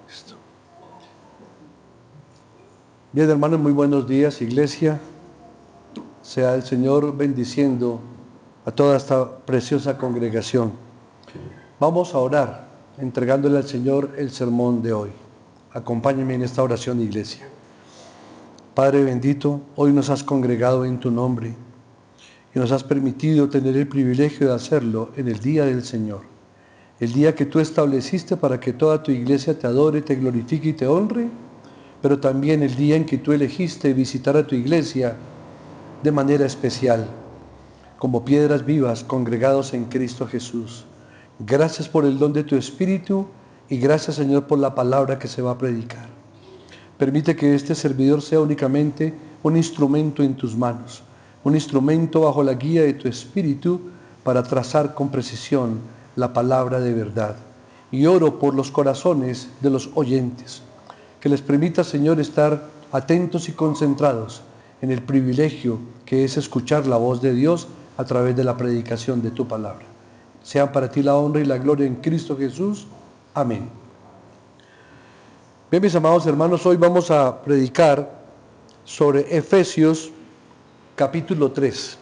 Listo. Bien, hermanos, muy buenos días, iglesia. Sea el Señor bendiciendo a toda esta preciosa congregación. Vamos a orar, entregándole al Señor el sermón de hoy. Acompáñenme en esta oración, iglesia. Padre bendito, hoy nos has congregado en tu nombre y nos has permitido tener el privilegio de hacerlo en el día del Señor. El día que tú estableciste para que toda tu iglesia te adore, te glorifique y te honre, pero también el día en que tú elegiste visitar a tu iglesia de manera especial, como piedras vivas congregados en Cristo Jesús. Gracias por el don de tu Espíritu y gracias, Señor, por la palabra que se va a predicar. Permite que este servidor sea únicamente un instrumento en tus manos, un instrumento bajo la guía de tu Espíritu para trazar con precisión la palabra de verdad. Y oro por los corazones de los oyentes, que les permita, Señor, estar atentos y concentrados en el privilegio que es escuchar la voz de Dios a través de la predicación de tu palabra. Sean para ti la honra y la gloria en Cristo Jesús. Amén. Bien, mis amados hermanos, hoy vamos a predicar sobre Efesios capítulo 3.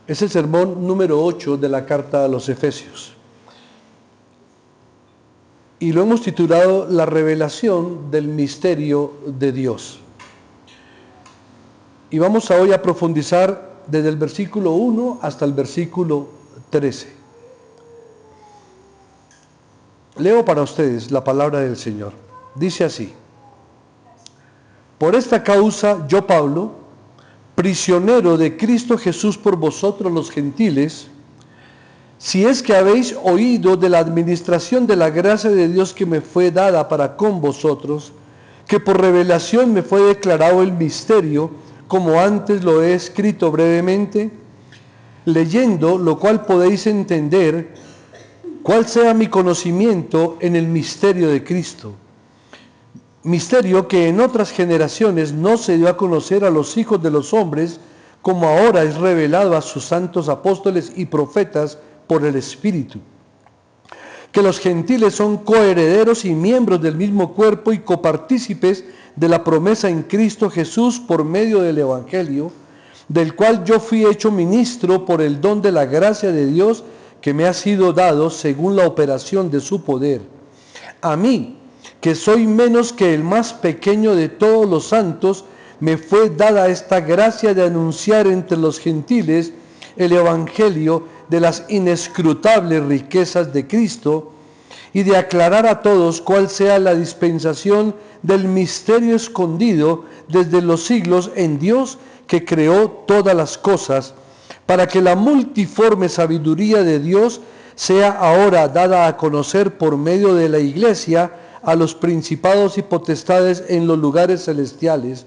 Es el sermón número 8 de la carta a los Efesios. Y lo hemos titulado La revelación del misterio de Dios. Y vamos hoy a profundizar desde el versículo 1 hasta el versículo 13. Leo para ustedes la palabra del Señor. Dice así: Por esta causa yo, Pablo, prisionero de Cristo Jesús por vosotros los gentiles, si es que habéis oído de la administración de la gracia de Dios que me fue dada para con vosotros, que por revelación me fue declarado el misterio, como antes lo he escrito brevemente, leyendo lo cual podéis entender cuál sea mi conocimiento en el misterio de Cristo. Misterio que en otras generaciones no se dio a conocer a los hijos de los hombres, como ahora es revelado a sus santos apóstoles y profetas por el Espíritu. Que los gentiles son coherederos y miembros del mismo cuerpo y copartícipes de la promesa en Cristo Jesús por medio del Evangelio, del cual yo fui hecho ministro por el don de la gracia de Dios que me ha sido dado según la operación de su poder. A mí, que soy menos que el más pequeño de todos los santos, me fue dada esta gracia de anunciar entre los gentiles el Evangelio de las inescrutables riquezas de Cristo y de aclarar a todos cuál sea la dispensación del misterio escondido desde los siglos en Dios que creó todas las cosas, para que la multiforme sabiduría de Dios sea ahora dada a conocer por medio de la Iglesia a los principados y potestades en los lugares celestiales,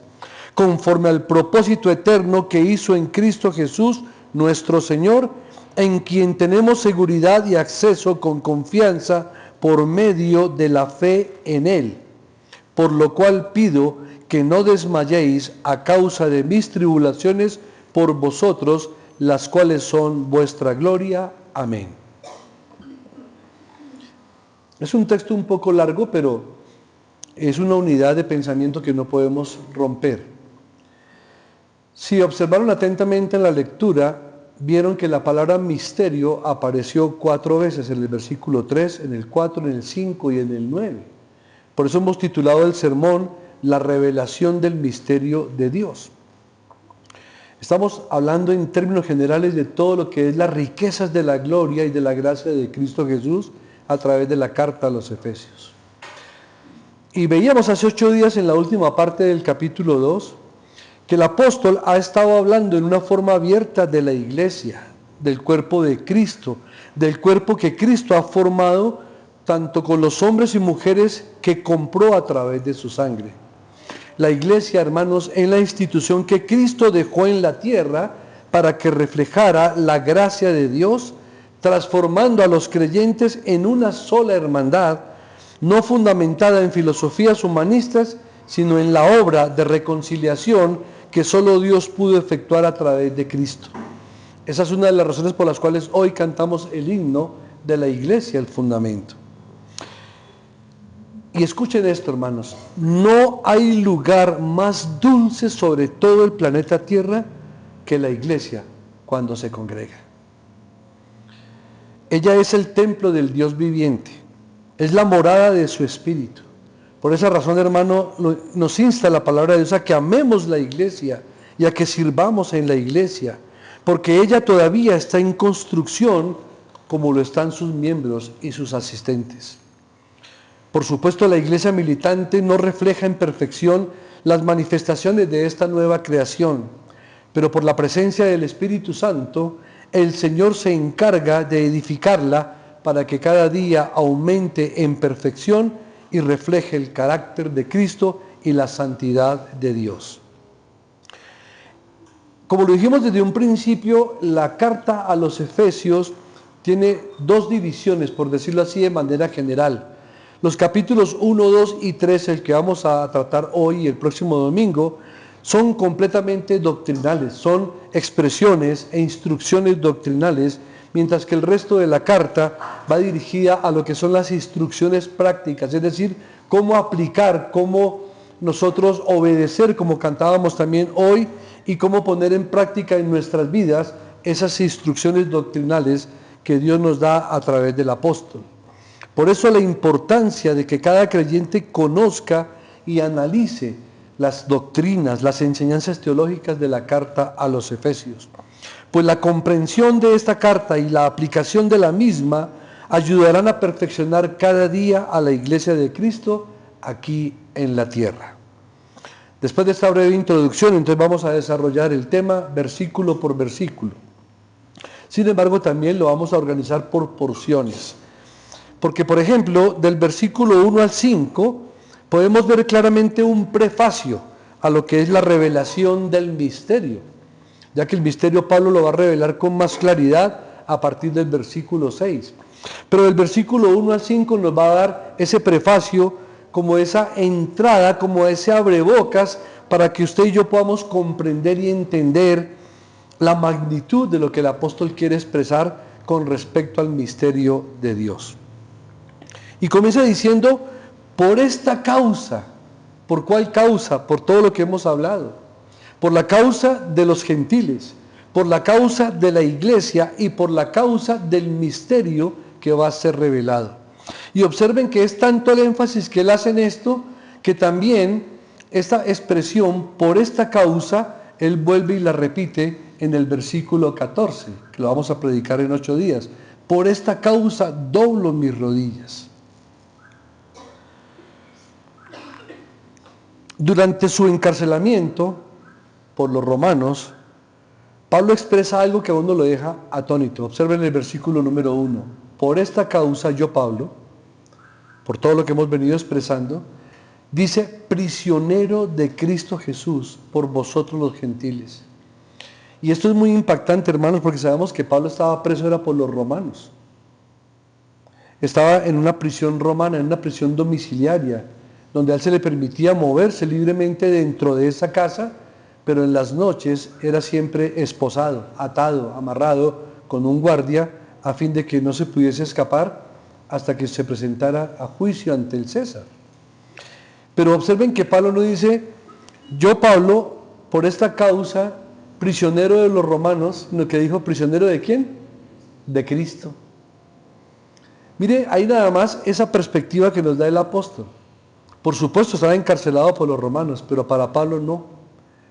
conforme al propósito eterno que hizo en Cristo Jesús, nuestro Señor, en quien tenemos seguridad y acceso con confianza por medio de la fe en Él. Por lo cual pido que no desmayéis a causa de mis tribulaciones por vosotros, las cuales son vuestra gloria. Amén. Es un texto un poco largo, pero es una unidad de pensamiento que no podemos romper. Si observaron atentamente en la lectura, vieron que la palabra misterio apareció 4 veces, en el versículo 3, en el 4, en el 5 y en el 9. Por eso hemos titulado el sermón La revelación del misterio de Dios. Estamos hablando en términos generales de todo lo que es las riquezas de la gloria y de la gracia de Cristo Jesús a través de la carta a los Efesios. Y veíamos hace 8 días en la última parte del capítulo 2 que el apóstol ha estado hablando en una forma abierta de la iglesia, del cuerpo de Cristo, del cuerpo que Cristo ha formado tanto con los hombres y mujeres que compró a través de su sangre. La iglesia, hermanos, es la institución que Cristo dejó en la tierra para que reflejara la gracia de Dios, transformando a los creyentes en una sola hermandad, no fundamentada en filosofías humanistas, sino en la obra de reconciliación que solo Dios pudo efectuar a través de Cristo. Esa es una de las razones por las cuales hoy cantamos el himno de la iglesia, el fundamento. Y escuchen esto, hermanos, no hay lugar más dulce sobre todo el planeta Tierra que la iglesia cuando se congrega. Ella es el templo del Dios viviente, es la morada de su espíritu. Por esa razón, hermano, nos insta la palabra de Dios a que amemos la iglesia y a que sirvamos en la iglesia, porque ella todavía está en construcción como lo están sus miembros y sus asistentes. Por supuesto, la iglesia militante no refleja en perfección las manifestaciones de esta nueva creación, pero por la presencia del Espíritu Santo, el Señor se encarga de edificarla para que cada día aumente en perfección y refleje el carácter de Cristo y la santidad de Dios. Como lo dijimos desde un principio, la carta a los Efesios tiene dos divisiones, por decirlo así, de manera general. Los capítulos 1, 2 y 3, el que vamos a tratar hoy y el próximo domingo, son completamente doctrinales, son expresiones e instrucciones doctrinales, mientras que el resto de la carta va dirigida a lo que son las instrucciones prácticas, es decir, cómo aplicar, cómo nosotros obedecer, como cantábamos también hoy, y cómo poner en práctica en nuestras vidas esas instrucciones doctrinales que Dios nos da a través del apóstol. Por eso la importancia de que cada creyente conozca y analice las doctrinas, las enseñanzas teológicas de la carta a los Efesios. Pues la comprensión de esta carta y la aplicación de la misma ayudarán a perfeccionar cada día a la iglesia de Cristo aquí en la tierra. Después de esta breve introducción, entonces vamos a desarrollar el tema versículo por versículo. Sin embargo, también lo vamos a organizar por porciones. Porque, por ejemplo, del versículo 1 al 5, podemos ver claramente un prefacio a lo que es la revelación del misterio, ya que el misterio Pablo lo va a revelar con más claridad a partir del versículo 6. Pero del versículo 1 al 5 nos va a dar ese prefacio como esa entrada, como ese abrebocas, para que usted y yo podamos comprender y entender la magnitud de lo que el apóstol quiere expresar con respecto al misterio de Dios. Y comienza diciendo, por esta causa. ¿Por cuál causa? Por todo lo que hemos hablado. Por la causa de los gentiles, por la causa de la iglesia y por la causa del misterio que va a ser revelado. Y observen que es tanto el énfasis que él hace en esto, que también esta expresión, por esta causa, él vuelve y la repite en el versículo 14, que lo vamos a predicar en 8 días. Por esta causa doblo mis rodillas. Durante su encarcelamiento por los romanos, Pablo expresa algo que a uno lo deja atónito. Observen el versículo número 1. Por esta causa yo, Pablo, por todo lo que hemos venido expresando, dice, prisionero de Cristo Jesús por vosotros los gentiles. Y esto es muy impactante, hermanos, porque sabemos que Pablo estaba preso era por los romanos. Estaba en una prisión romana, en una prisión domiciliaria, donde a él se le permitía moverse libremente dentro de esa casa, pero en las noches era siempre esposado, atado, amarrado con un guardia, a fin de que no se pudiese escapar hasta que se presentara a juicio ante el César. Pero observen que Pablo no dice, yo Pablo, por esta causa, prisionero de los romanos, sino que dijo, ¿prisionero de quién? De Cristo. Mire, ahí nada más esa perspectiva que nos da el apóstol. Por supuesto estaba encarcelado por los romanos, pero para Pablo no.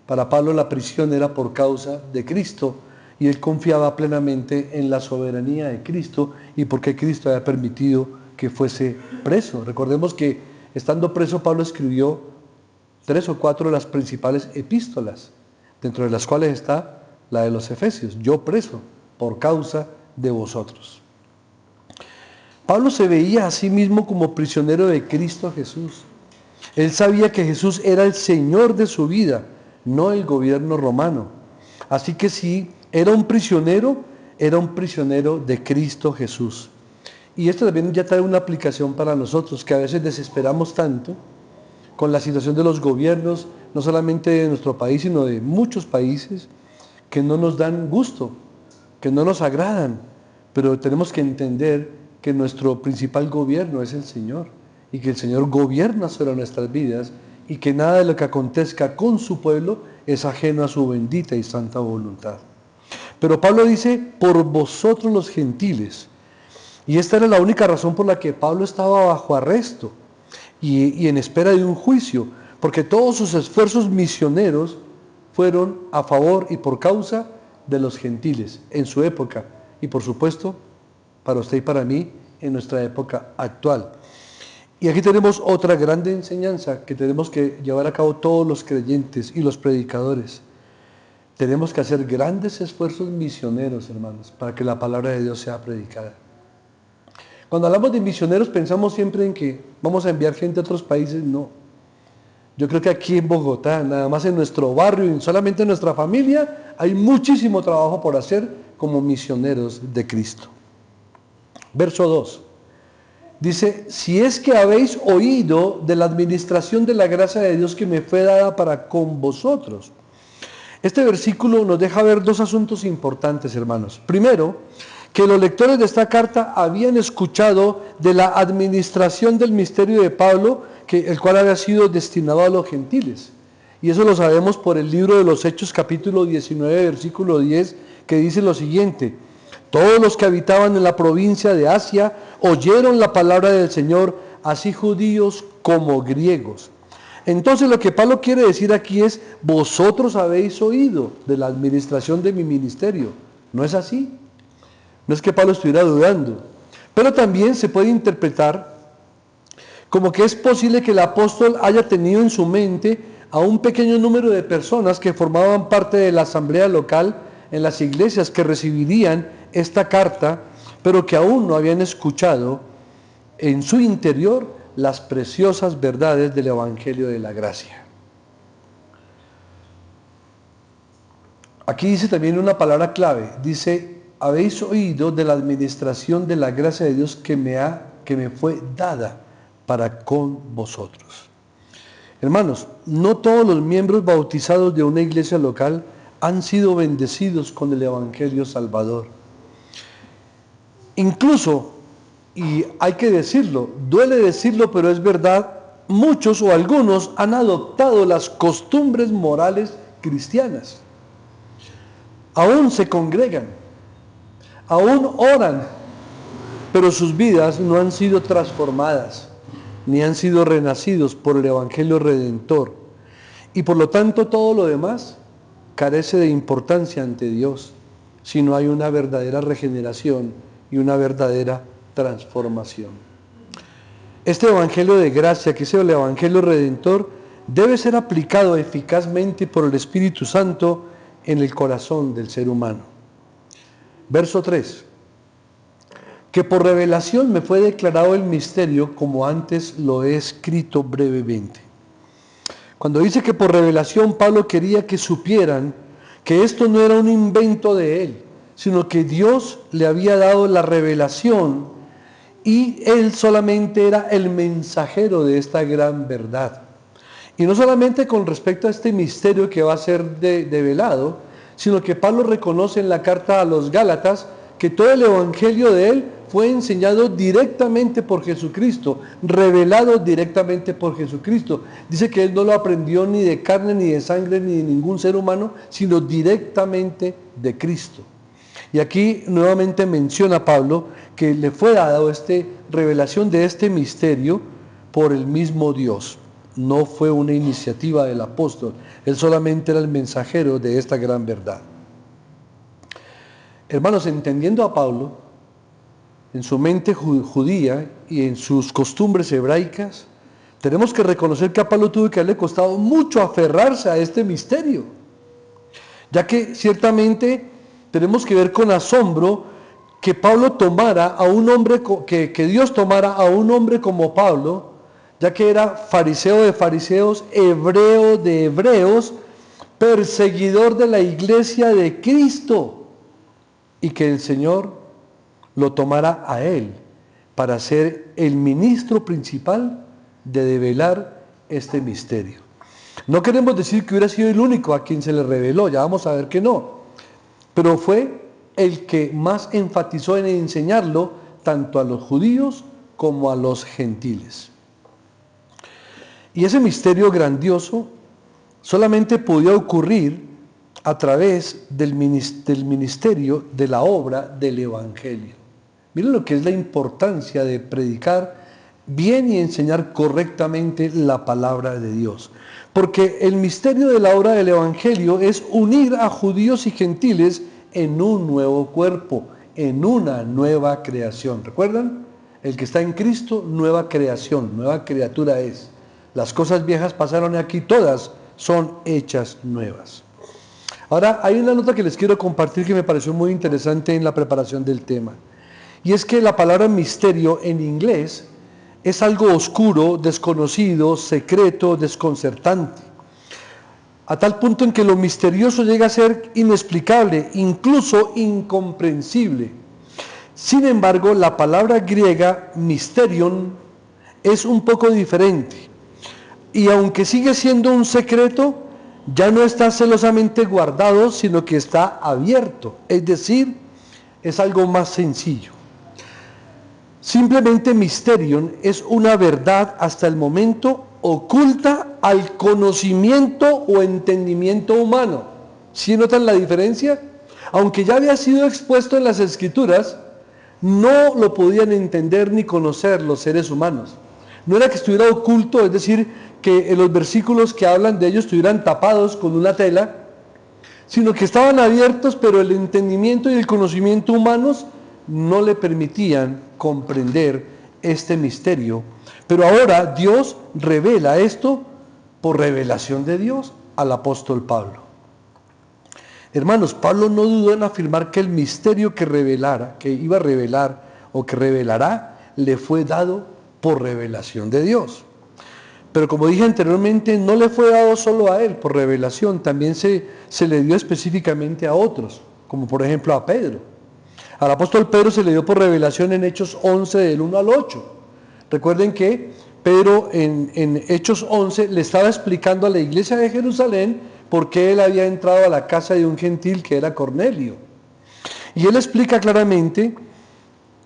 Para Pablo la prisión era por causa de Cristo y él confiaba plenamente en la soberanía de Cristo y porque Cristo había permitido que fuese preso. Recordemos que estando preso Pablo escribió 3 o 4 de las principales epístolas, dentro de las cuales está la de los Efesios, yo preso por causa de vosotros. Pablo se veía a sí mismo como prisionero de Cristo Jesús. Él sabía que Jesús era el Señor de su vida, no el gobierno romano. Así que si era un prisionero de Cristo Jesús. Y esto también ya trae una aplicación para nosotros, que a veces desesperamos tanto con la situación de los gobiernos, no solamente de nuestro país, sino de muchos países, que no nos dan gusto, que no nos agradan, pero tenemos que entender que nuestro principal gobierno es el Señor y que el Señor gobierna sobre nuestras vidas y que nada de lo que acontezca con su pueblo es ajeno a su bendita y santa voluntad. Pero Pablo dice, por vosotros los gentiles. Y esta era la única razón por la que Pablo estaba bajo arresto y en espera de un juicio, porque todos sus esfuerzos misioneros fueron a favor y por causa de los gentiles en su época y por supuesto para usted y para mí en nuestra época actual. Y aquí tenemos otra grande enseñanza que tenemos que llevar a cabo todos los creyentes y los predicadores. Tenemos que hacer grandes esfuerzos misioneros, hermanos, para que la palabra de Dios sea predicada. Cuando hablamos de misioneros pensamos siempre en que vamos a enviar gente a otros países. No. Yo creo que aquí en Bogotá, nada más en nuestro barrio y solamente en nuestra familia, hay muchísimo trabajo por hacer como misioneros de Cristo. Verso 2. Dice, si es que habéis oído de la administración de la gracia de Dios que me fue dada para con vosotros. Este versículo nos deja ver dos asuntos importantes, hermanos. Primero, que los lectores de esta carta habían escuchado de la administración del misterio de Pablo, el cual había sido destinado a los gentiles. Y eso lo sabemos por el libro de los Hechos, capítulo 19, versículo 10, que dice lo siguiente: todos los que habitaban en la provincia de Asia oyeron la palabra del Señor, así judíos como griegos. Entonces lo que Pablo quiere decir aquí es, vosotros habéis oído de la administración de mi ministerio. ¿No es así? No es que Pablo estuviera dudando, pero también se puede interpretar como que es posible que el apóstol haya tenido en su mente a un pequeño número de personas que formaban parte de la asamblea local en las iglesias que recibirían esta carta, pero que aún no habían escuchado en su interior las preciosas verdades del Evangelio de la Gracia. Aquí dice también una palabra clave, dice, habéis oído de la administración de la gracia de Dios que me fue dada para con vosotros. Hermanos, no todos los miembros bautizados de una iglesia local han sido bendecidos con el Evangelio Salvador. Incluso, y hay que decirlo, duele decirlo, pero es verdad, muchos o algunos han adoptado las costumbres morales cristianas. Aún se congregan, aún oran, pero sus vidas no han sido transformadas, ni han sido renacidos por el Evangelio Redentor. Y por lo tanto todo lo demás carece de importancia ante Dios, si no hay una verdadera regeneración y una verdadera transformación. Este Evangelio de gracia, que es el Evangelio Redentor, debe ser aplicado eficazmente por el Espíritu Santo en el corazón del ser humano. Verso 3. Que por revelación me fue declarado el misterio, como antes lo he escrito brevemente. Cuando dice que por revelación, Pablo quería que supieran que esto no era un invento de él, sino que Dios le había dado la revelación y él solamente era el mensajero de esta gran verdad. Y no solamente con respecto a este misterio que va a ser develado, sino que Pablo reconoce en la carta a los Gálatas que todo el evangelio de él fue enseñado directamente por Jesucristo, revelado directamente por Jesucristo. Dice que él no lo aprendió ni de carne, ni de sangre, ni de ningún ser humano, sino directamente de Cristo. Y aquí nuevamente menciona Pablo que le fue dado revelación de este misterio por el mismo Dios. No fue una iniciativa del apóstol, él solamente era el mensajero de esta gran verdad. Hermanos, entendiendo a Pablo, en su mente judía y en sus costumbres hebraicas, tenemos que reconocer que a Pablo tuvo que haberle costado mucho aferrarse a este misterio, ya que ciertamente tenemos que ver con asombro que Pablo tomara a un hombre, que Dios tomara a un hombre como Pablo, ya que era fariseo de fariseos, hebreo de hebreos, perseguidor de la iglesia de Cristo, y que el Señor lo tomara a él para ser el ministro principal de develar este misterio. No queremos decir que hubiera sido el único a quien se le reveló, ya vamos a ver que no, pero fue el que más enfatizó en enseñarlo tanto a los judíos como a los gentiles. Y ese misterio grandioso solamente podía ocurrir a través del ministerio, de la obra del Evangelio. Miren lo que es la importancia de predicar bien y enseñar correctamente la palabra de Dios. Porque el misterio de la obra del Evangelio es unir a judíos y gentiles en un nuevo cuerpo, en una nueva creación. ¿Recuerdan? El que está en Cristo, nueva creación, nueva criatura es. Las cosas viejas pasaron y aquí todas son hechas nuevas. Ahora, hay una nota que les quiero compartir que me pareció muy interesante en la preparación del tema. Y es que la palabra misterio en inglés es algo oscuro, desconocido, secreto, desconcertante. A tal punto en que lo misterioso llega a ser inexplicable, incluso incomprensible. Sin embargo, la palabra griega mysterion es un poco diferente. Y aunque sigue siendo un secreto, ya no está celosamente guardado, sino que está abierto. Es decir, es algo más sencillo. Simplemente mysterion es una verdad hasta el momento oculta al conocimiento o entendimiento humano. ¿Sí notan la diferencia? Aunque ya había sido expuesto en las Escrituras, no lo podían entender ni conocer los seres humanos. No era que estuviera oculto, es decir, que en los versículos que hablan de ellos estuvieran tapados con una tela, sino que estaban abiertos, pero el entendimiento y el conocimiento humanos no le permitían comprender este misterio. Pero ahora Dios revela esto por revelación de Dios al apóstol Pablo. Hermanos, Pablo no dudó en afirmar que el misterio que revelara, que iba a revelar o que revelará, le fue dado por revelación de Dios. Pero como dije anteriormente, no le fue dado solo a él por revelación, también se le dio específicamente a otros, como por ejemplo a Pedro. Al apóstol Pedro se le dio por revelación en Hechos 11 del 1 al 8. Recuerden que Pedro en Hechos 11 le estaba explicando a la iglesia de Jerusalén por qué él había entrado a la casa de un gentil que era Cornelio. Y él explica claramente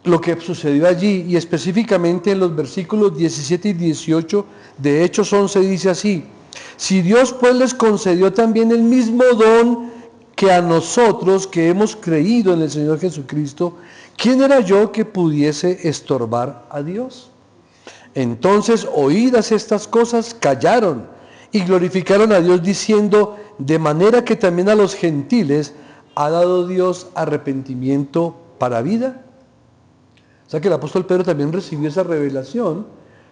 lo que sucedió allí, y específicamente en los versículos 17 y 18 de Hechos 11 dice así: si Dios pues les concedió también el mismo don que a nosotros que hemos creído en el Señor Jesucristo, ¿quién era yo que pudiese estorbar a Dios? Entonces, oídas estas cosas, callaron y glorificaron a Dios diciendo: de manera que también a los gentiles ha dado Dios arrepentimiento para vida. O sea que el apóstol Pedro también recibió esa revelación,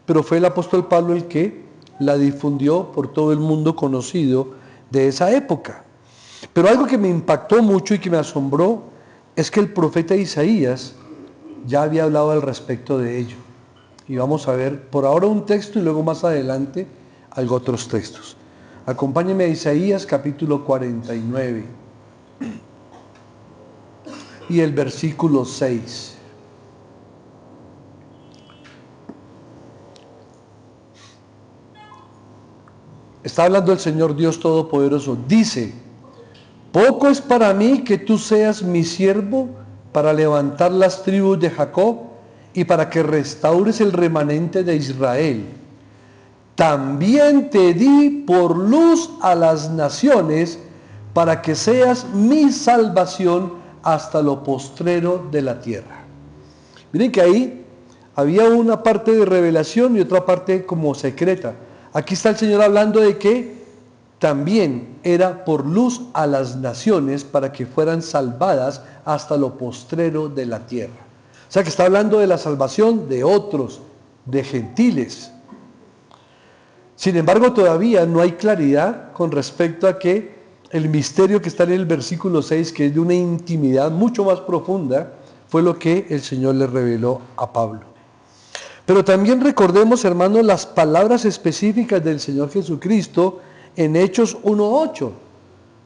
pero fue el apóstol Pablo el que la difundió por todo el mundo conocido de esa época. Pero algo que me impactó mucho y que me asombró es que el profeta Isaías ya había hablado al respecto de ello. Y vamos a ver por ahora un texto y luego más adelante otros textos. Acompáñenme a Isaías capítulo 49 y el versículo 6. Está hablando el Señor Dios Todopoderoso. Dice: poco es para mí que tú seas mi siervo para levantar las tribus de Jacob y para que restaures el remanente de Israel. También te di por luz a las naciones para que seas mi salvación hasta lo postrero de la tierra. Miren que ahí había una parte de revelación y otra parte como secreta. Aquí está el Señor hablando de que también era por luz a las naciones para que fueran salvadas hasta lo postrero de la tierra. O sea que está hablando de la salvación de otros, de gentiles. Sin embargo, todavía no hay claridad con respecto a que el misterio que está en el versículo 6, que es de una intimidad mucho más profunda, fue lo que el Señor le reveló a Pablo. Pero también recordemos, hermanos, las palabras específicas del Señor Jesucristo en Hechos 1:8.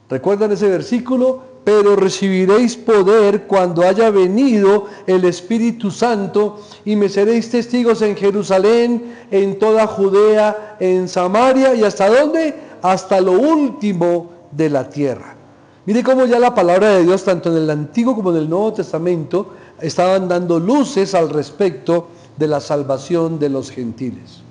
¿Recuerdan ese versículo? Pero recibiréis poder cuando haya venido el Espíritu Santo y me seréis testigos en Jerusalén, en toda Judea, en Samaria y ¿hasta dónde? Hasta lo último de la tierra. Mire cómo ya la palabra de Dios, tanto en el Antiguo como en el Nuevo Testamento, estaban dando luces al respecto de la salvación de los gentiles.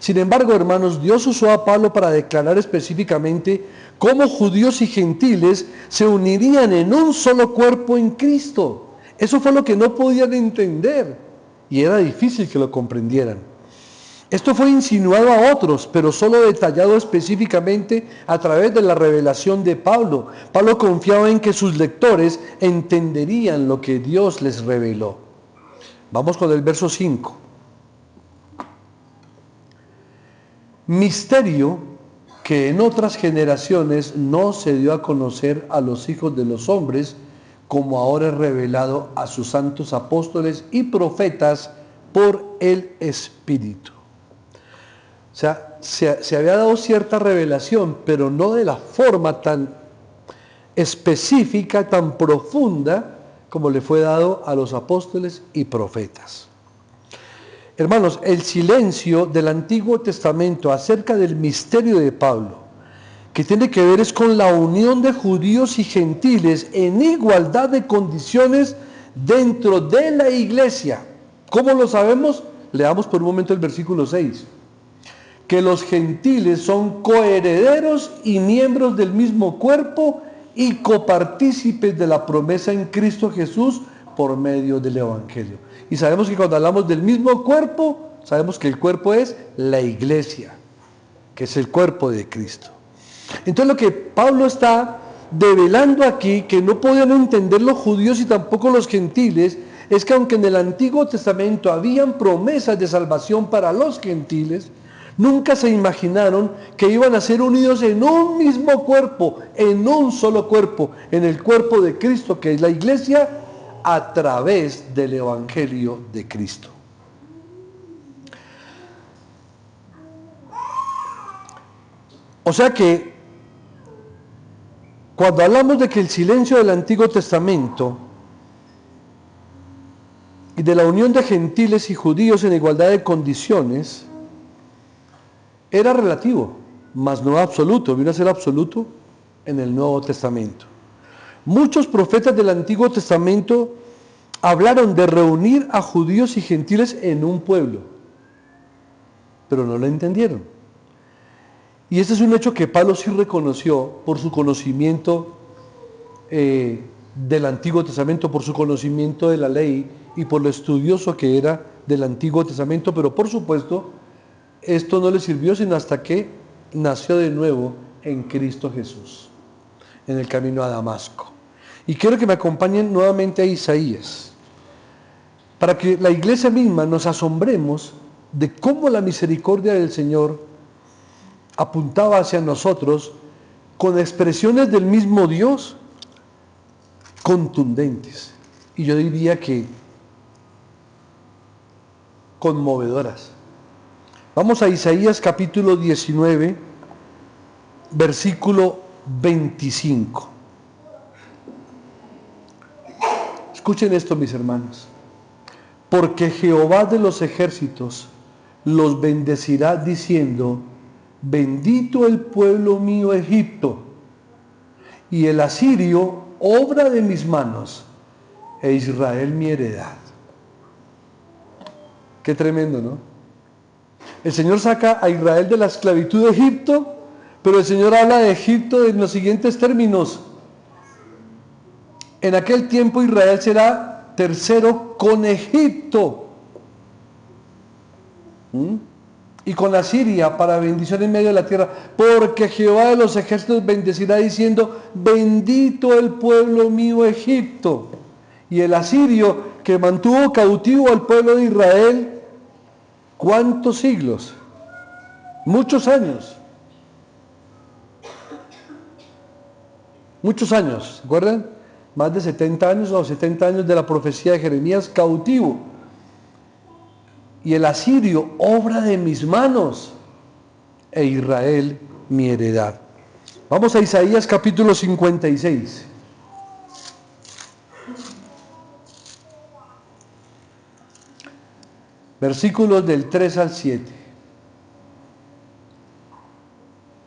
Sin embargo, hermanos, Dios usó a Pablo para declarar específicamente cómo judíos y gentiles se unirían en un solo cuerpo en Cristo. Eso fue lo que no podían entender y era difícil que lo comprendieran. Esto fue insinuado a otros, pero solo detallado específicamente a través de la revelación de Pablo. Pablo confiaba en que sus lectores entenderían lo que Dios les reveló. Vamos con el verso 5. Misterio que en otras generaciones no se dio a conocer a los hijos de los hombres, como ahora es revelado a sus santos apóstoles y profetas por el Espíritu. O sea, se había dado cierta revelación, pero no de la forma tan específica, tan profunda, como le fue dado a los apóstoles y profetas. Hermanos, el silencio del Antiguo Testamento acerca del misterio de Pablo, que tiene que ver es con la unión de judíos y gentiles en igualdad de condiciones dentro de la iglesia. ¿Cómo lo sabemos? Leamos por un momento el versículo 6. Que los gentiles son coherederos y miembros del mismo cuerpo y copartícipes de la promesa en Cristo Jesús por medio del Evangelio. Y sabemos que cuando hablamos del mismo cuerpo, sabemos que el cuerpo es la iglesia, que es el cuerpo de Cristo. Entonces lo que Pablo está develando aquí, que no podían entender los judíos y tampoco los gentiles, es que aunque en el Antiguo Testamento habían promesas de salvación para los gentiles, nunca se imaginaron que iban a ser unidos en un mismo cuerpo, en un solo cuerpo, en el cuerpo de Cristo, que es la iglesia, a través del Evangelio de Cristo. O sea que, cuando hablamos de que el silencio del Antiguo Testamento y de la unión de gentiles y judíos en igualdad de condiciones, era relativo, mas no absoluto, vino a ser absoluto en el Nuevo Testamento. Muchos profetas del Antiguo Testamento hablaron de reunir a judíos y gentiles en un pueblo, pero no lo entendieron. Y este es un hecho que Pablo sí reconoció por su conocimiento del Antiguo Testamento, por su conocimiento de la ley y por lo estudioso que era del Antiguo Testamento, pero por supuesto esto no le sirvió sino hasta que nació de nuevo en Cristo Jesús, en el camino a Damasco. Y quiero que me acompañen nuevamente a Isaías, para que la iglesia misma nos asombremos de cómo la misericordia del Señor apuntaba hacia nosotros con expresiones del mismo Dios contundentes, y yo diría que conmovedoras. Vamos a Isaías capítulo 19, versículo 25. Escuchen esto, mis hermanos. Porque Jehová de los ejércitos los bendecirá diciendo: bendito el pueblo mío Egipto, y el asirio, obra de mis manos, e Israel mi heredad. Qué tremendo, ¿no? El Señor saca a Israel de la esclavitud de Egipto, pero el Señor habla de Egipto en los siguientes términos. En aquel tiempo Israel será tercero con Egipto y con Asiria para bendición en medio de la tierra, porque Jehová de los ejércitos bendecirá diciendo: bendito el pueblo mío Egipto, y el asirio que mantuvo cautivo al pueblo de Israel, ¿cuántos siglos? Muchos años. Muchos años, ¿se acuerdan? Más de 70 años o 70 años de la profecía de Jeremías, cautivo. Y el asirio, obra de mis manos, e Israel mi heredad. Vamos a Isaías capítulo 56. Versículos del 3 al 7.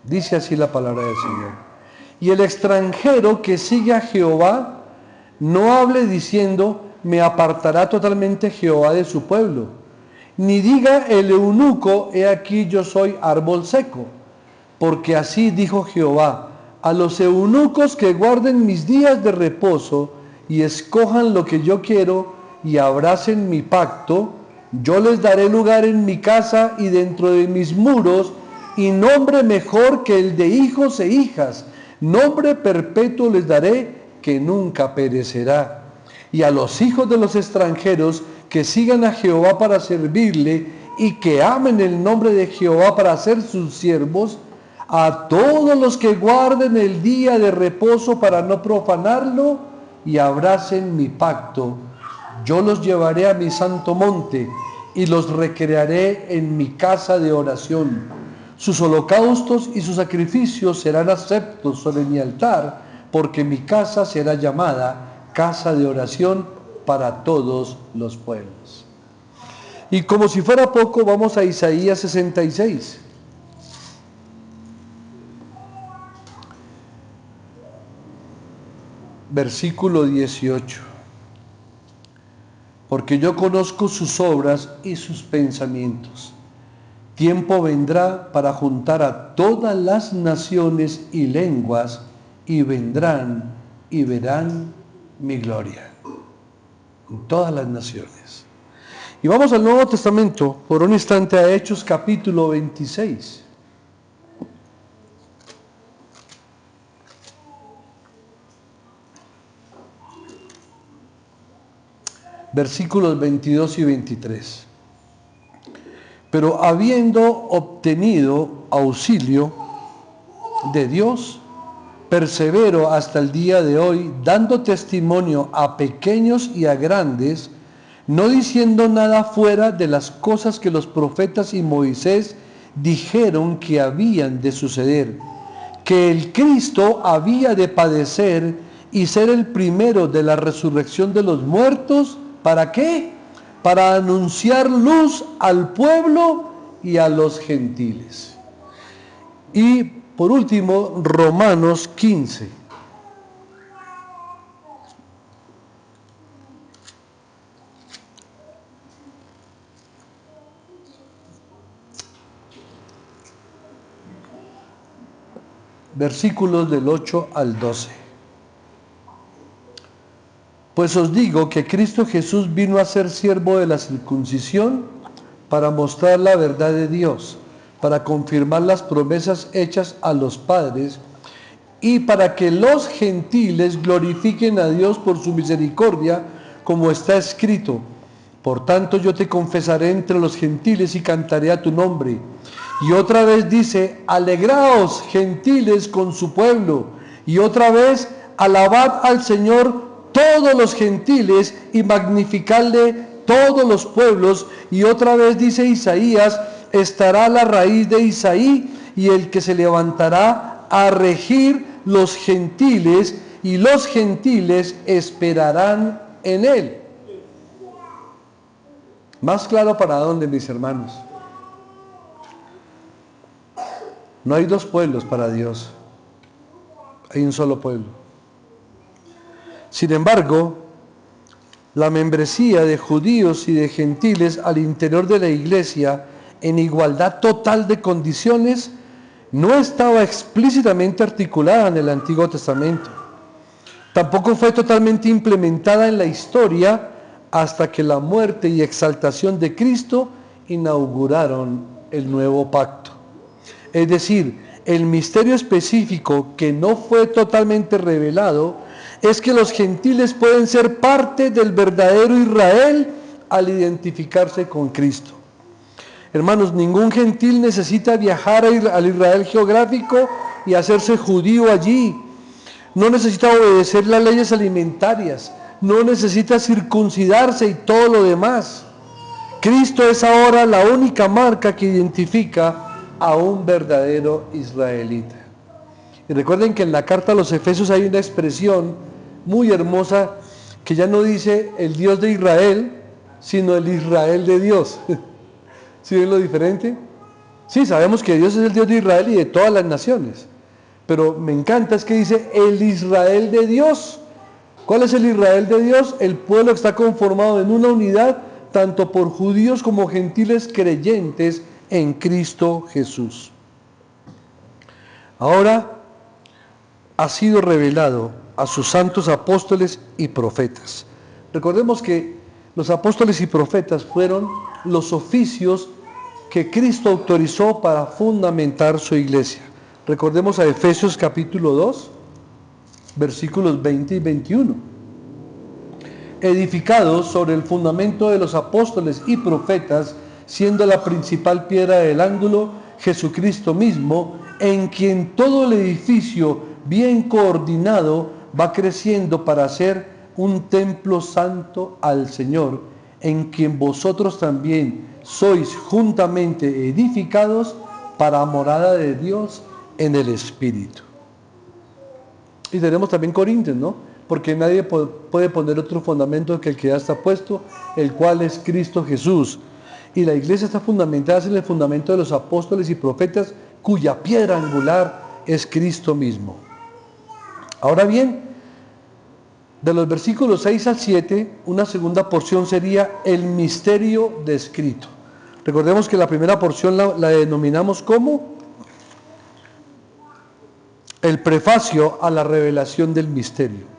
Dice así la palabra del Señor. Y el extranjero que sigue a Jehová, no hable diciendo: me apartará totalmente Jehová de su pueblo. Ni diga el eunuco, he aquí yo soy árbol seco. Porque así dijo Jehová, a los eunucos que guarden mis días de reposo y escojan lo que yo quiero y abracen mi pacto, yo les daré lugar en mi casa y dentro de mis muros, y nombre mejor que el de hijos e hijas, nombre perpetuo les daré que nunca perecerá. Y a los hijos de los extranjeros que sigan a Jehová para servirle y que amen el nombre de Jehová para ser sus siervos, a todos los que guarden el día de reposo para no profanarlo y abracen mi pacto, yo los llevaré a mi santo monte y los recrearé en mi casa de oración. Sus holocaustos y sus sacrificios serán aceptos sobre mi altar, porque mi casa será llamada casa de oración para todos los pueblos. Y como si fuera poco, vamos a Isaías 66. Versículo 18. Porque yo conozco sus obras y sus pensamientos. Tiempo vendrá para juntar a todas las naciones y lenguas, y vendrán y verán mi gloria. En todas las naciones. Y vamos al Nuevo Testamento por un instante a Hechos capítulo 26. Versículos 22 y 23. Pero habiendo obtenido auxilio de Dios, persevero hasta el día de hoy, dando testimonio a pequeños y a grandes, no diciendo nada fuera de las cosas que los profetas y Moisés dijeron que habían de suceder, que el Cristo había de padecer y ser el primero de la resurrección de los muertos. ¿Para qué? Para anunciar luz al pueblo y a los gentiles. Y por último, Romanos 15. Versículos del 8 al 12. Pues os digo que Cristo Jesús vino a ser siervo de la circuncisión para mostrar la verdad de Dios, para confirmar las promesas hechas a los padres y para que los gentiles glorifiquen a Dios por su misericordia, como está escrito. Por tanto yo te confesaré entre los gentiles y cantaré a tu nombre. Y otra vez dice, alegraos gentiles con su pueblo. Y otra vez, alabad al Señor todos los gentiles y magnificadle todos los pueblos. Y otra vez dice Isaías, estará la raíz de Isaí y el que se levantará a regir los gentiles, y los gentiles esperarán en él. Más claro para dónde, mis hermanos. No hay dos pueblos para Dios, hay un solo pueblo. Sin embargo, la membresía de judíos y de gentiles al interior de la iglesia, en igualdad total de condiciones, no estaba explícitamente articulada en el Antiguo Testamento. Tampoco fue totalmente implementada en la historia hasta que la muerte y exaltación de Cristo inauguraron el nuevo pacto. Es decir, el misterio específico que no fue totalmente revelado es que los gentiles pueden ser parte del verdadero Israel al identificarse con Cristo. Hermanos, ningún gentil necesita viajar al Israel geográfico y hacerse judío allí. No necesita obedecer las leyes alimentarias, no necesita circuncidarse y todo lo demás. Cristo es ahora la única marca que identifica a un verdadero israelita. Y recuerden que en la carta a los Efesios hay una expresión muy hermosa que ya no dice el Dios de Israel, sino el Israel de Dios. ¿Sí ven lo diferente? Sí, sabemos que Dios es el Dios de Israel y de todas las naciones, pero me encanta es que dice el Israel de Dios. ¿Cuál es el Israel de Dios? El pueblo que está conformado en una unidad tanto por judíos como gentiles creyentes en Cristo Jesús. Ahora ha sido revelado a sus santos apóstoles y profetas. Recordemos que los apóstoles y profetas fueron los oficios que Cristo autorizó para fundamentar su iglesia. Recordemos a Efesios capítulo 2, versículos 20 y 21. Edificados sobre el fundamento de los apóstoles y profetas, siendo la principal piedra del ángulo Jesucristo mismo, en quien todo el edificio bien coordinado va creciendo para ser un templo santo al Señor, en quien vosotros también sois juntamente edificados para morada de Dios en el Espíritu. Y tenemos también Corintios, ¿no? Porque nadie puede poner otro fundamento que el que ya está puesto, el cual es Cristo Jesús. Y la iglesia está fundamentada en el fundamento de los apóstoles y profetas, cuya piedra angular es Cristo mismo. Ahora bien, de los versículos 6 al 7, una segunda porción sería el misterio descrito. Recordemos que la primera porción la denominamos como el prefacio a la revelación del misterio.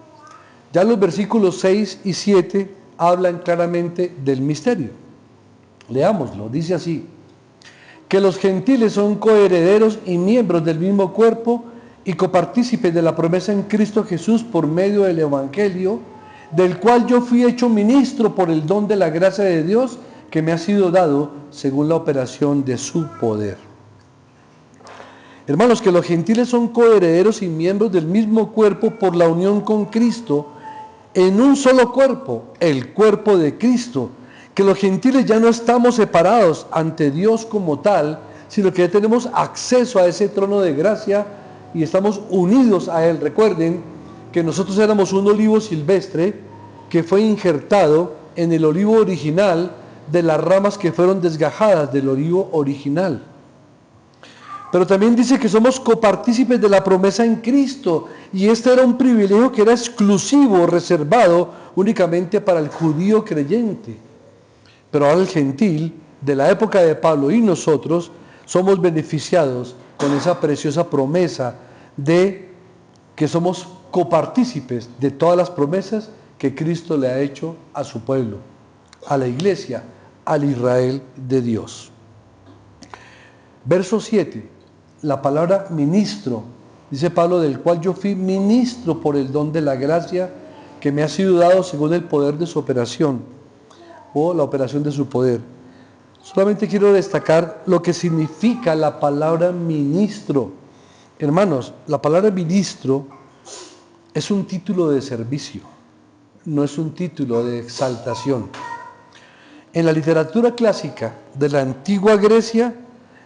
Ya los versículos 6 y 7 hablan claramente del misterio. Leámoslo, dice así: que los gentiles son coherederos y miembros del mismo cuerpo y copartícipes de la promesa en Cristo Jesús por medio del Evangelio, del cual yo fui hecho ministro por el don de la gracia de Dios que me ha sido dado según la operación de su poder. Hermanos, que los gentiles son coherederos y miembros del mismo cuerpo por la unión con Cristo, en un solo cuerpo, el cuerpo de Cristo. Que los gentiles ya no estamos separados ante Dios como tal, sino que ya tenemos acceso a ese trono de gracia y estamos unidos a Él. Recuerden que nosotros éramos un olivo silvestre que fue injertado en el olivo original de las ramas que fueron desgajadas del olivo original. Pero también dice que somos copartícipes de la promesa en Cristo, y este era un privilegio que era exclusivo, reservado únicamente para el judío creyente. Pero ahora el gentil de la época de Pablo y nosotros somos beneficiados con esa preciosa promesa de que somos copartícipes de todas las promesas que Cristo le ha hecho a su pueblo, a la iglesia, al Israel de Dios. Verso 7, la palabra ministro, dice Pablo, del cual yo fui ministro por el don de la gracia que me ha sido dado según el poder de su operación, o la operación de su poder. Solamente quiero destacar lo que significa la palabra ministro. Hermanos, la palabra ministro es un título de servicio, no es un título de exaltación. En la literatura clásica de la antigua Grecia,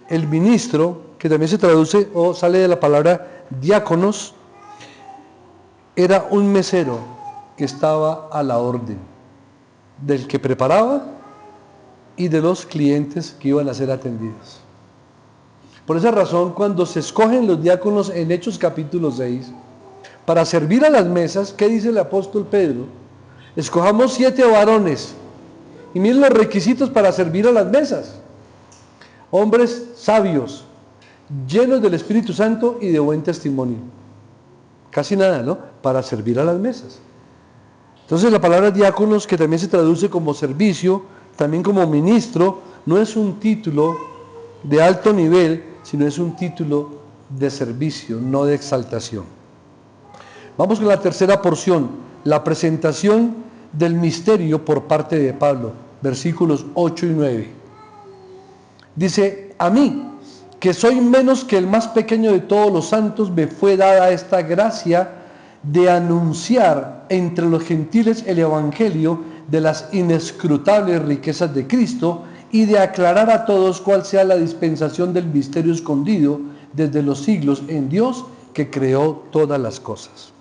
el ministro, que también se traduce o sale de la palabra diáconos, era un mesero que estaba a la orden del que preparaba y de los clientes que iban a ser atendidos. Por esa razón, cuando se escogen los diáconos en Hechos capítulo 6, para servir a las mesas, ¿qué dice el apóstol Pedro? Escojamos 7 varones, y miren los requisitos para servir a las mesas: hombres sabios, llenos del Espíritu Santo y de buen testimonio. Casi nada, ¿no? Para servir a las mesas. Entonces la palabra diáconos, que también se traduce como servicio, también como ministro, no es un título de alto nivel, sino es un título de servicio, no de exaltación. Vamos con la tercera porción, la presentación del misterio por parte de Pablo, versículos 8 y 9. Dice: a mí, que soy menos que el más pequeño de todos los santos, me fue dada esta gracia de anunciar entre los gentiles el evangelio de las inescrutables riquezas de Cristo y de aclarar a todos cuál sea la dispensación del misterio escondido desde los siglos en Dios que creó todas las cosas.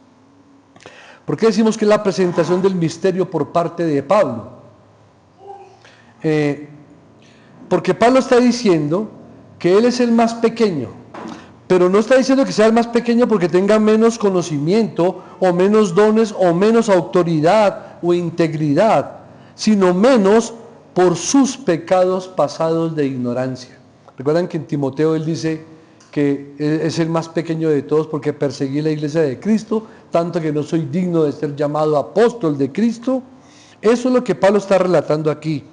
¿Por qué decimos que es la presentación del misterio por parte de Pablo? Porque Pablo está diciendo que él es el más pequeño, pero no está diciendo que sea el más pequeño porque tenga menos conocimiento o menos dones o menos autoridad o integridad, sino menos por sus pecados pasados de ignorancia. Recuerdan que en Timoteo él dice que es el más pequeño de todos porque perseguí la iglesia de Cristo, tanto que no soy digno de ser llamado apóstol de Cristo. Eso es lo que Pablo está relatando aquí.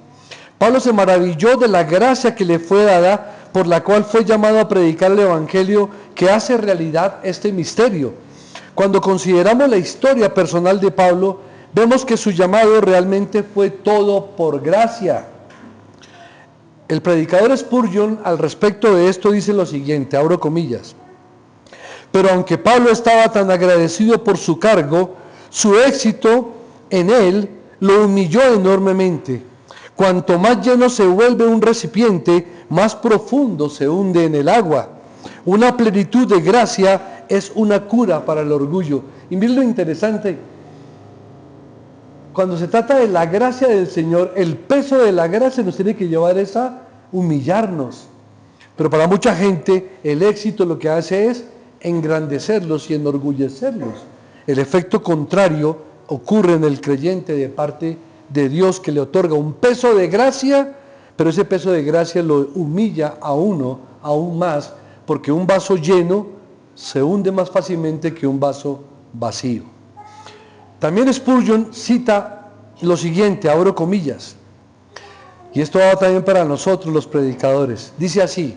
Pablo se maravilló de la gracia que le fue dada, por la cual fue llamado a predicar el Evangelio que hace realidad este misterio. Cuando consideramos la historia personal de Pablo, vemos que su llamado realmente fue todo por gracia. El predicador Spurgeon al respecto de esto dice lo siguiente, abro comillas: pero aunque Pablo estaba tan agradecido por su cargo, su éxito en él lo humilló enormemente. Cuanto más lleno se vuelve un recipiente, más profundo se hunde en el agua. Una plenitud de gracia es una cura para el orgullo. Y miren lo interesante, cuando se trata de la gracia del Señor, el peso de la gracia nos tiene que llevar a humillarnos. Pero para mucha gente el éxito lo que hace es engrandecerlos y enorgullecerlos. El efecto contrario ocurre en el creyente de parte de Dios, que le otorga un peso de gracia, pero ese peso de gracia lo humilla a uno aún más, porque un vaso lleno se hunde más fácilmente que un vaso vacío. También Spurgeon cita lo siguiente, abro comillas, y esto va también para nosotros los predicadores. Dice así: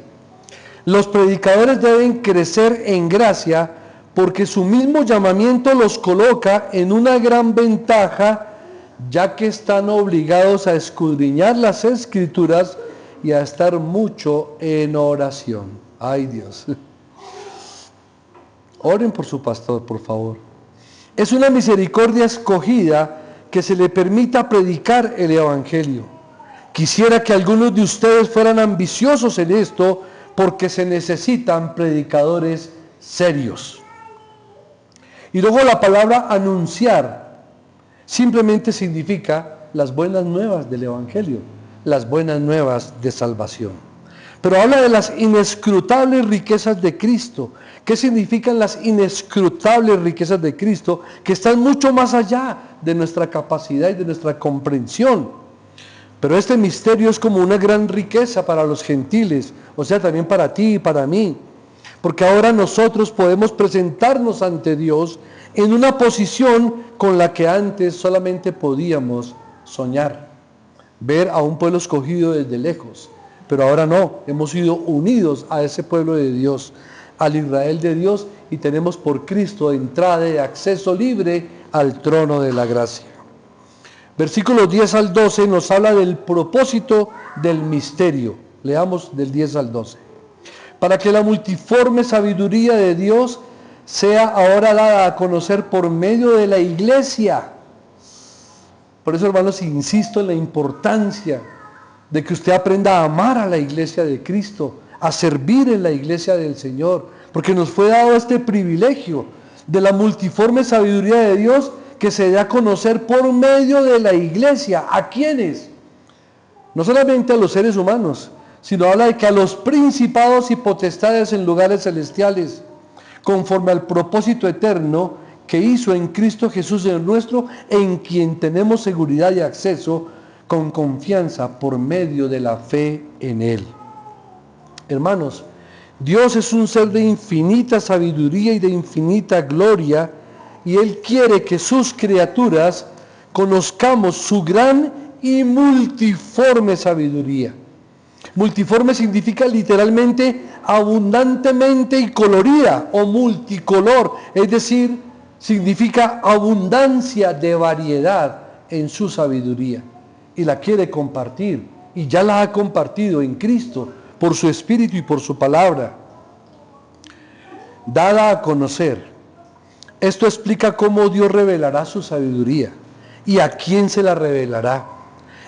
los predicadores deben crecer en gracia porque su mismo llamamiento los coloca en una gran ventaja, ya que están obligados a escudriñar las Escrituras y a estar mucho en oración. Ay, Dios. Oren por su pastor, por favor. Es una misericordia escogida que se le permita predicar el Evangelio. Quisiera que algunos de ustedes fueran ambiciosos en esto, porque se necesitan predicadores serios. Y luego la palabra anunciar simplemente significa las buenas nuevas del Evangelio, las buenas nuevas de salvación. Pero habla de las inescrutables riquezas de Cristo. ¿Qué significan las inescrutables riquezas de Cristo? Que están mucho más allá de nuestra capacidad y de nuestra comprensión. Pero este misterio es como una gran riqueza para los gentiles, o sea, también para ti y para mí. Porque ahora nosotros podemos presentarnos ante Dios en una posición con la que antes solamente podíamos soñar. Ver a un pueblo escogido desde lejos. Pero ahora no, hemos sido unidos a ese pueblo de Dios, al Israel de Dios, y tenemos por Cristo entrada y acceso libre al trono de la gracia. Versículos 10 al 12 nos habla del propósito del misterio. Leamos del 10 al 12. Para que la multiforme sabiduría de Dios sea ahora dada a conocer por medio de la iglesia. Por eso, hermanos, insisto en la importancia de que usted aprenda a amar a la iglesia de Cristo, a servir en la iglesia del Señor, porque nos fue dado este privilegio de la multiforme sabiduría de Dios que se dé a conocer por medio de la iglesia. ¿A quiénes? No solamente a los seres humanos, sino habla de que a los principados y potestades en lugares celestiales, conforme al propósito eterno que hizo en Cristo Jesús el nuestro, en quien tenemos seguridad y acceso con confianza por medio de la fe en Él. Hermanos, Dios es un ser de infinita sabiduría y de infinita gloria, y Él quiere que sus criaturas conozcamos su gran y multiforme sabiduría. Multiforme significa literalmente abundantemente y colorida o multicolor, es decir, significa abundancia de variedad en su sabiduría. Y la quiere compartir, y ya la ha compartido en Cristo, por su Espíritu y por su palabra. Dada a conocer. Esto explica cómo Dios revelará su sabiduría y a quién se la revelará.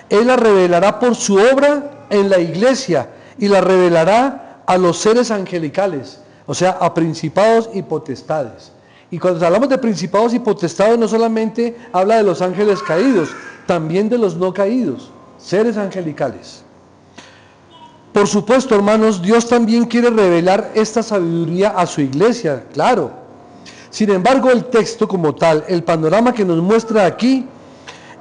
Él la revelará por su obra en la iglesia y la revelará a los seres angelicales, o sea, a principados y potestades. Y cuando hablamos de principados y potestades, no solamente habla de los ángeles caídos, también de los no caídos, seres angelicales. Por supuesto, hermanos, Dios también quiere revelar esta sabiduría a su iglesia, claro. Sin embargo, el texto como tal, el panorama que nos muestra aquí,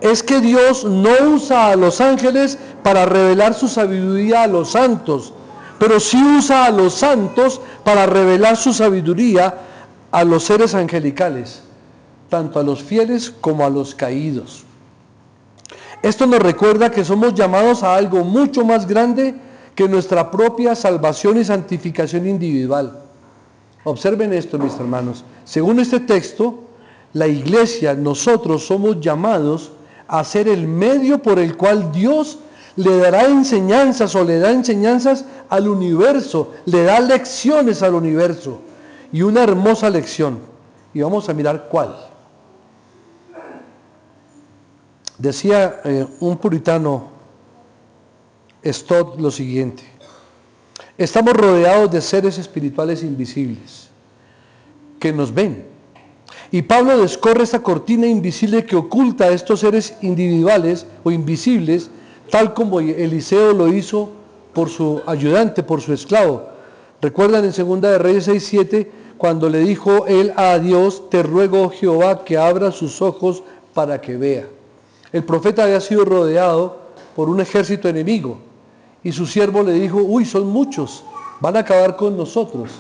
es que Dios no usa a los ángeles para revelar su sabiduría a los santos, pero sí usa a los santos para revelar su sabiduría a los seres angelicales, tanto a los fieles como a los caídos. Esto nos recuerda que somos llamados a algo mucho más grande que nuestra propia salvación y santificación individual. Observen esto, mis hermanos. Según este texto, la iglesia, nosotros somos llamados a ser el medio por el cual Dios le dará enseñanzas o le da enseñanzas al universo, le da lecciones al universo. Y una hermosa lección. Y vamos a mirar cuál. Decía un puritano Stott lo siguiente: estamos rodeados de seres espirituales invisibles que nos ven. Y Pablo descorre esta cortina invisible que oculta a estos seres individuales o invisibles, tal como Eliseo lo hizo por su ayudante, por su esclavo. Recuerdan en 2 de Reyes 6:7, cuando le dijo él a Dios: te ruego, oh Jehová, que abra sus ojos para que vea. El profeta había sido rodeado por un ejército enemigo y su siervo le dijo: uy, son muchos, van a acabar con nosotros.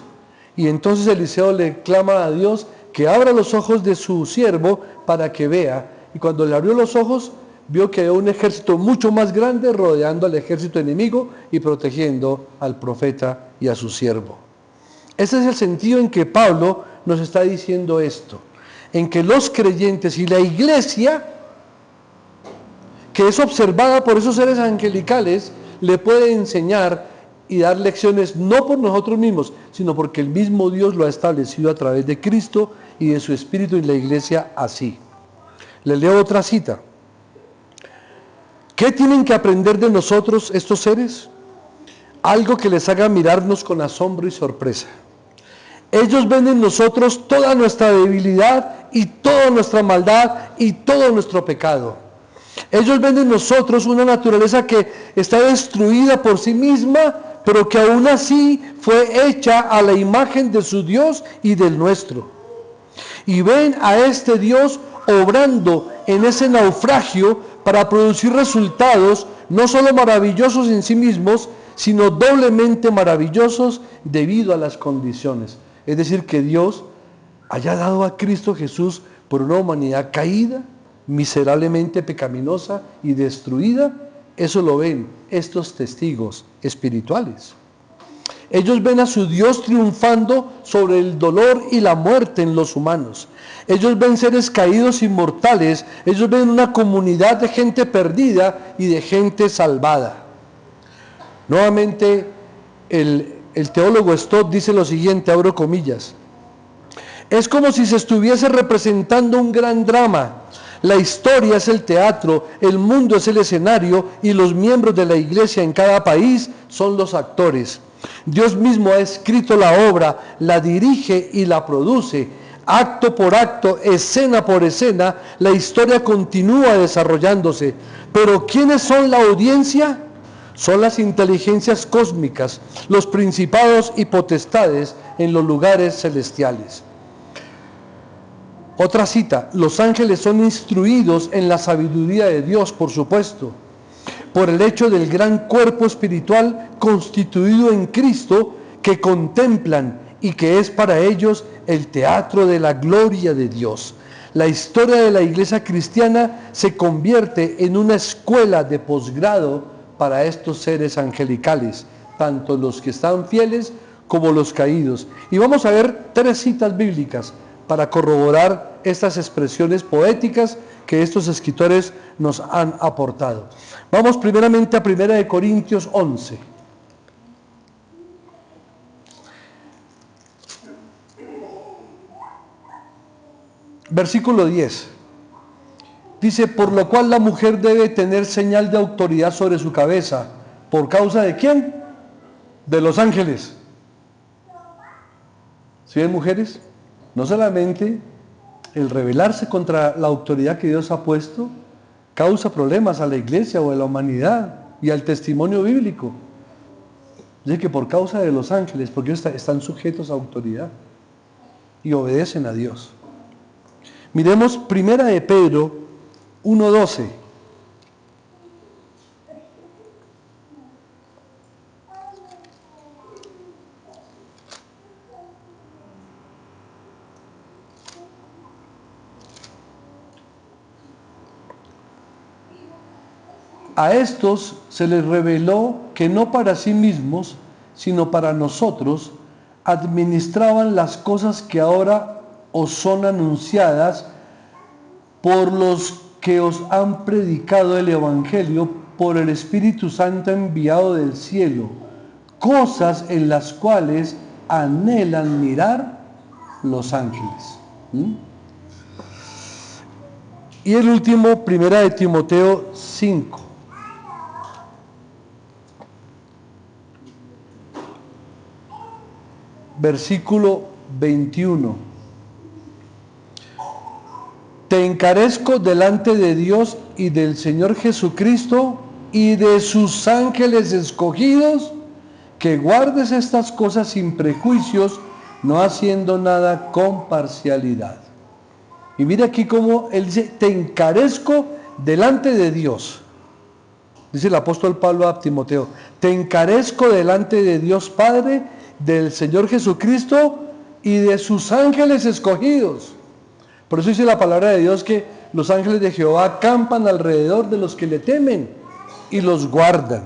Y entonces Eliseo le clama a Dios que abra los ojos de su siervo para que vea. Y cuando le abrió los ojos, vio que había un ejército mucho más grande rodeando al ejército enemigo y protegiendo al profeta y a su siervo. Ese es el sentido en que Pablo nos está diciendo esto, en que los creyentes y la iglesia, que es observada por esos seres angelicales, le puede enseñar y dar lecciones no por nosotros mismos, sino porque el mismo Dios lo ha establecido a través de Cristo y de su Espíritu en la iglesia así. Les leo otra cita. ¿Qué tienen que aprender de nosotros estos seres? Algo que les haga mirarnos con asombro y sorpresa. Ellos ven en nosotros toda nuestra debilidad y toda nuestra maldad y todo nuestro pecado. Ellos ven en nosotros una naturaleza que está destruida por sí misma, pero que aún así fue hecha a la imagen de su Dios y del nuestro. Y ven a este Dios obrando en ese naufragio para producir resultados no solo maravillosos en sí mismos, sino doblemente maravillosos debido a las condiciones. Es decir, que Dios haya dado a Cristo Jesús por una humanidad caída, miserablemente pecaminosa y destruida. Eso lo ven estos testigos espirituales. Ellos ven a su Dios triunfando sobre el dolor y la muerte en los humanos. Ellos ven seres caídos inmortales. Ellos ven una comunidad de gente perdida y de gente salvada. Nuevamente, el teólogo Stott dice lo siguiente, abro comillas: es como si se estuviese representando un gran drama. La historia es el teatro, el mundo es el escenario y los miembros de la iglesia en cada país son los actores. Dios mismo ha escrito la obra, la dirige y la produce. Acto por acto, escena por escena, la historia continúa desarrollándose. Pero ¿quiénes son la audiencia? Son las inteligencias cósmicas, los principados y potestades en los lugares celestiales. Otra cita: los ángeles son instruidos en la sabiduría de Dios, por supuesto, por el hecho del gran cuerpo espiritual constituido en Cristo que contemplan y que es para ellos el teatro de la gloria de Dios. La historia de la iglesia cristiana se convierte en una escuela de posgrado para estos seres angelicales, tanto los que están fieles como los caídos. Y vamos a ver 3 citas bíblicas para corroborar estas expresiones poéticas que estos escritores nos han aportado. Vamos primeramente a 1 Corintios 11. Versículo 10. Dice: por lo cual la mujer debe tener señal de autoridad sobre su cabeza. ¿Por causa de quién? De los ángeles. ¿Sí ven, mujeres? No solamente el rebelarse contra la autoridad que Dios ha puesto causa problemas a la iglesia o a la humanidad y al testimonio bíblico. Dice que por causa de los ángeles, porque ellos están sujetos a autoridad y obedecen a Dios. Miremos 1 de Pedro, 1:12. A estos se les reveló que no para sí mismos, sino para nosotros, administraban las cosas que ahora os son anunciadas por los que os han predicado el Evangelio por el Espíritu Santo enviado del cielo, cosas en las cuales anhelan mirar los ángeles. Y el último, 1 de Timoteo 5. Versículo 21. Te encarezco delante de Dios y del Señor Jesucristo y de sus ángeles escogidos, que guardes estas cosas sin prejuicios, no haciendo nada con parcialidad. Y mira aquí cómo él dice, te encarezco delante de Dios. Dice el apóstol Pablo a Timoteo, te encarezco delante de Dios Padre, del Señor Jesucristo y de sus ángeles escogidos. Por eso dice la palabra de Dios que los ángeles de Jehová acampan alrededor de los que le temen y los guardan.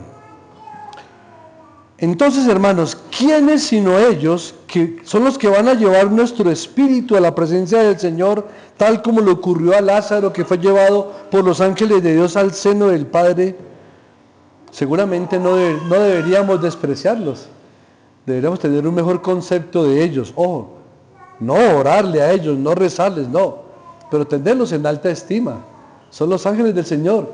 Entonces, hermanos, ¿quiénes sino ellos, que son los que van a llevar nuestro espíritu a la presencia del Señor, tal como le ocurrió a Lázaro, que fue llevado por los ángeles de Dios al seno del Padre? Seguramente no deberíamos despreciarlos. Deberíamos tener un mejor concepto de ellos. Ojo, no orarle a ellos, no rezarles, no, pero tenerlos en alta estima. Son los ángeles del Señor,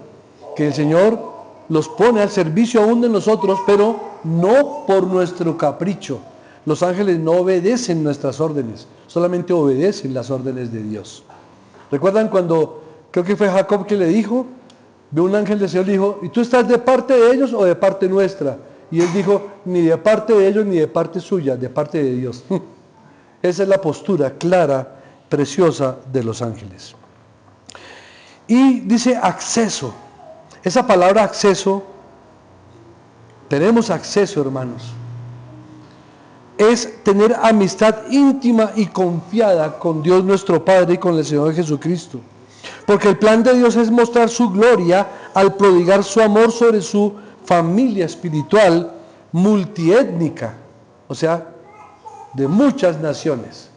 que el Señor los pone al servicio aún de nosotros, pero no por nuestro capricho. Los ángeles no obedecen nuestras órdenes, solamente obedecen las órdenes de Dios. ¿Recuerdan cuando, creo que fue Jacob que le dijo, vio un ángel del Señor y le dijo, ¿y tú estás de parte de ellos o de parte nuestra? Y él dijo, ni de parte de ellos ni de parte suya, de parte de Dios. Esa es la postura clara, preciosa de los ángeles. Y dice acceso. Esa palabra acceso, tenemos acceso, hermanos. Es tener amistad íntima y confiada con Dios nuestro Padre y con el Señor Jesucristo. Porque el plan de Dios es mostrar su gloria al prodigar su amor sobre su familia espiritual multiétnica, o sea, de muchas naciones,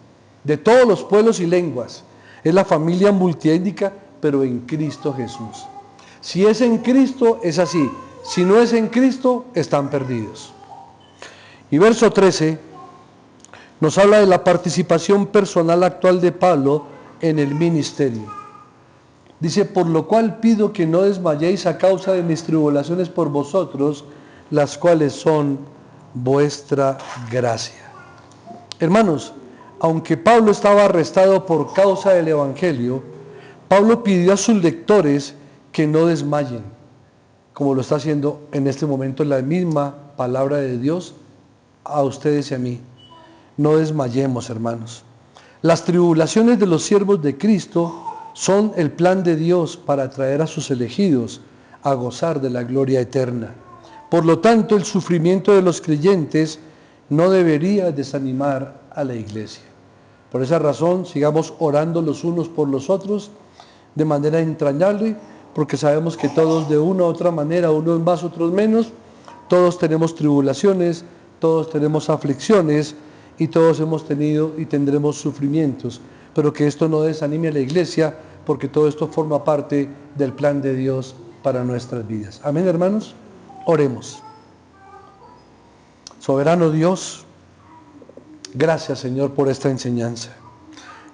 de todos los pueblos y lenguas. Es la familia multiétnica, pero en Cristo Jesús. Si es en Cristo, es así. Si no es en Cristo, están perdidos. Y verso 13 nos habla de la participación personal actual de Pablo en el ministerio. Dice, por lo cual pido que no desmayéis a causa de mis tribulaciones por vosotros, las cuales son vuestra gracia. Hermanos, aunque Pablo estaba arrestado por causa del Evangelio, Pablo pidió a sus lectores que no desmayen, como lo está haciendo en este momento la misma palabra de Dios a ustedes y a mí. No desmayemos, hermanos. Las tribulaciones de los siervos de Cristo son el plan de Dios para traer a sus elegidos a gozar de la gloria eterna. Por lo tanto, el sufrimiento de los creyentes no debería desanimar a la iglesia. Por esa razón, sigamos orando los unos por los otros de manera entrañable, porque sabemos que todos de una u otra manera, unos más, otros menos, todos tenemos tribulaciones, todos tenemos aflicciones y todos hemos tenido y tendremos sufrimientos. Pero que esto no desanime a la iglesia, porque todo esto forma parte del plan de Dios para nuestras vidas. Amén, hermanos. Oremos. Soberano Dios, gracias, Señor, por esta enseñanza.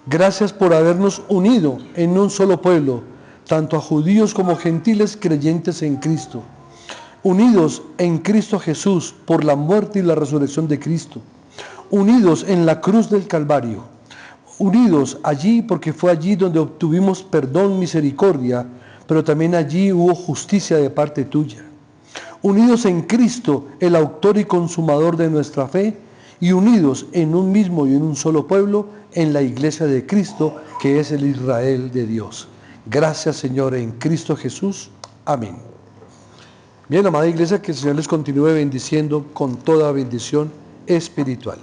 Gracias por habernos unido en un solo pueblo, tanto a judíos como gentiles creyentes en Cristo, unidos en Cristo Jesús por la muerte y la resurrección de Cristo, unidos en la cruz del Calvario, unidos allí porque fue allí donde obtuvimos perdón, misericordia, pero también allí hubo justicia de parte tuya. Unidos en Cristo, el autor y consumador de nuestra fe, y unidos en un mismo y en un solo pueblo, en la iglesia de Cristo, que es el Israel de Dios. Gracias, Señor, en Cristo Jesús. Amén. Bien, amada iglesia, que el Señor les continúe bendiciendo con toda bendición espiritual.